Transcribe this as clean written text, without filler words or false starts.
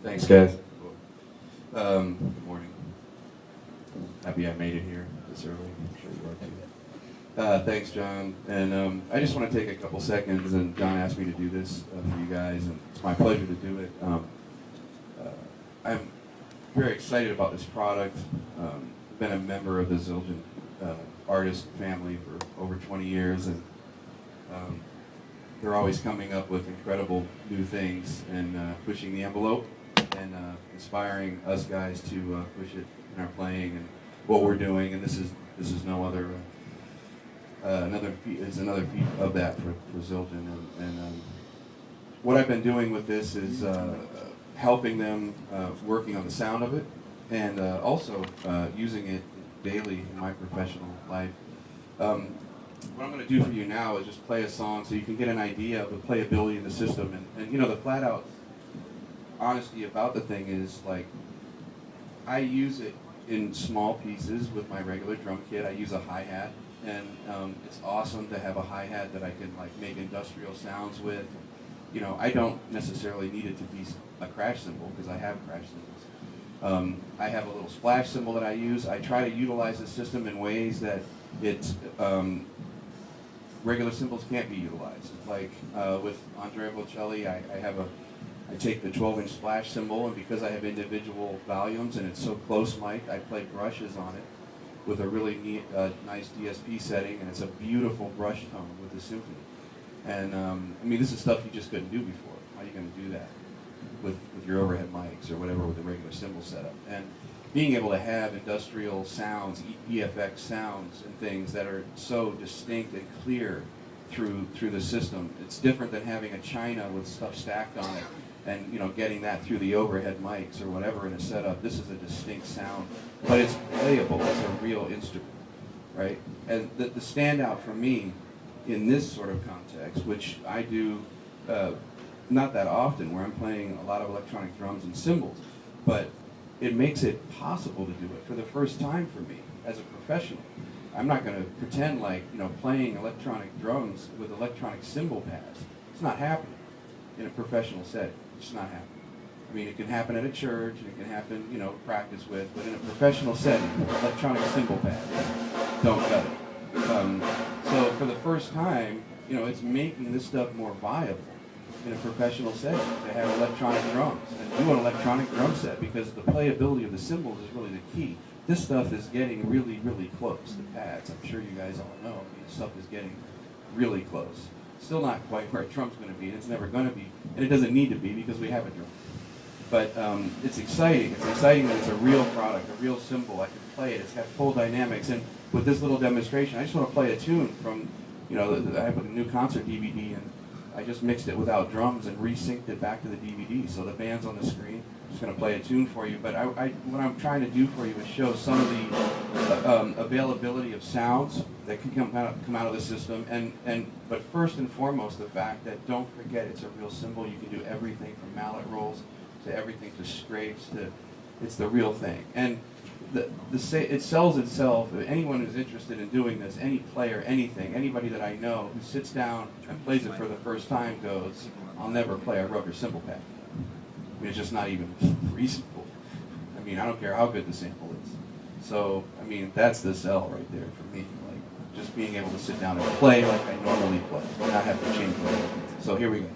Thanks, guys. Good morning. Happy I made it here this early. I'm sure you are too. Thanks, John. And I just want to take a couple seconds, and John asked me to do this for you guys, and it's my pleasure to do it. I'm very excited about this product. Been a member of the Zildjian artist family for over 20 years, and they're always coming up with incredible new things and pushing the envelope and inspiring us guys to push it in our playing and what we're doing. And this is no other another feat of that for Zildjian. And what I've been doing with this is helping them working on the sound of it, and also using it daily in my professional life. What I'm going to do for you now is just play a song so you can get an idea of the playability of the system. And you know, the flat out honesty about the thing is, like, I use it in small pieces with my regular drum kit. I use a hi-hat, and it's awesome to have a hi-hat that I can like make industrial sounds with. You know, I don't necessarily need it to be a crash cymbal because I have crash cymbals. I have a little splash cymbal that I use. I try to utilize the system in ways that it's regular cymbals can't be utilized. Like with Andrea Bocelli, I take the 12-inch splash cymbal, and because I have individual volumes and it's so close mic, I play brushes on it with a really neat, nice DSP setting, and it's a beautiful brush tone with the symphony. And I mean, this is stuff you just couldn't do before. How are you going to do that with your overhead mics or whatever with the regular cymbal setup? And being able to have industrial sounds, EFX sounds and things that are so distinct and clear through the system. It's different than having a China with stuff stacked on it and, you know, getting that through the overhead mics or whatever in a setup. This is a distinct sound, but it's playable. It's a real instrument, right? And the standout for me in this sort of context, which I do not that often, where I'm playing a lot of electronic drums and cymbals, but it makes it possible to do it for the first time for me as a professional. I'm not going to pretend like, you know, playing electronic drums with electronic cymbal pads. It's not happening in a professional setting. It's not happening. I mean, it can happen at a church, and it can happen, you know, practice with, but in a professional setting, electronic cymbal pads don't cut it. So for the first time, you know, it's making this stuff more viable in a professional setting to have electronic drums and do an electronic drum set, because the playability of the cymbals is really the key. This stuff is getting really, really close. The pads, I'm sure you guys all know, I mean, this stuff is getting really close. Still not quite where a drum's going to be, and it's never going to be, and it doesn't need to be because we have a drum. But it's exciting. It's exciting that it's a real product, a real cymbal. I can play it. It's got full dynamics. And with this little demonstration, I just want to play a tune from, you know, I have a new concert DVD, and I just mixed it without drums and resynced it back to the DVD. So the band's on the screen. I'm just going to play a tune for you. But what I'm trying to do for you is show some of the availability of sounds that can come out of the system. But first and foremost, the fact that, don't forget, it's a real cymbal. You can do everything from mallet rolls to everything to scrapes to, it's the real thing. And it sells itself. Anyone who's interested in doing this, any player, anything, anybody that I know who sits down and plays it for the first time goes, I'll never play a rubber cymbal pad. I mean, it's just not even reasonable. I mean, I don't care how good the sample is. So, I mean, that's the sell right there for me. Like, just being able to sit down and play like I normally play, and not have to change my. So here we go.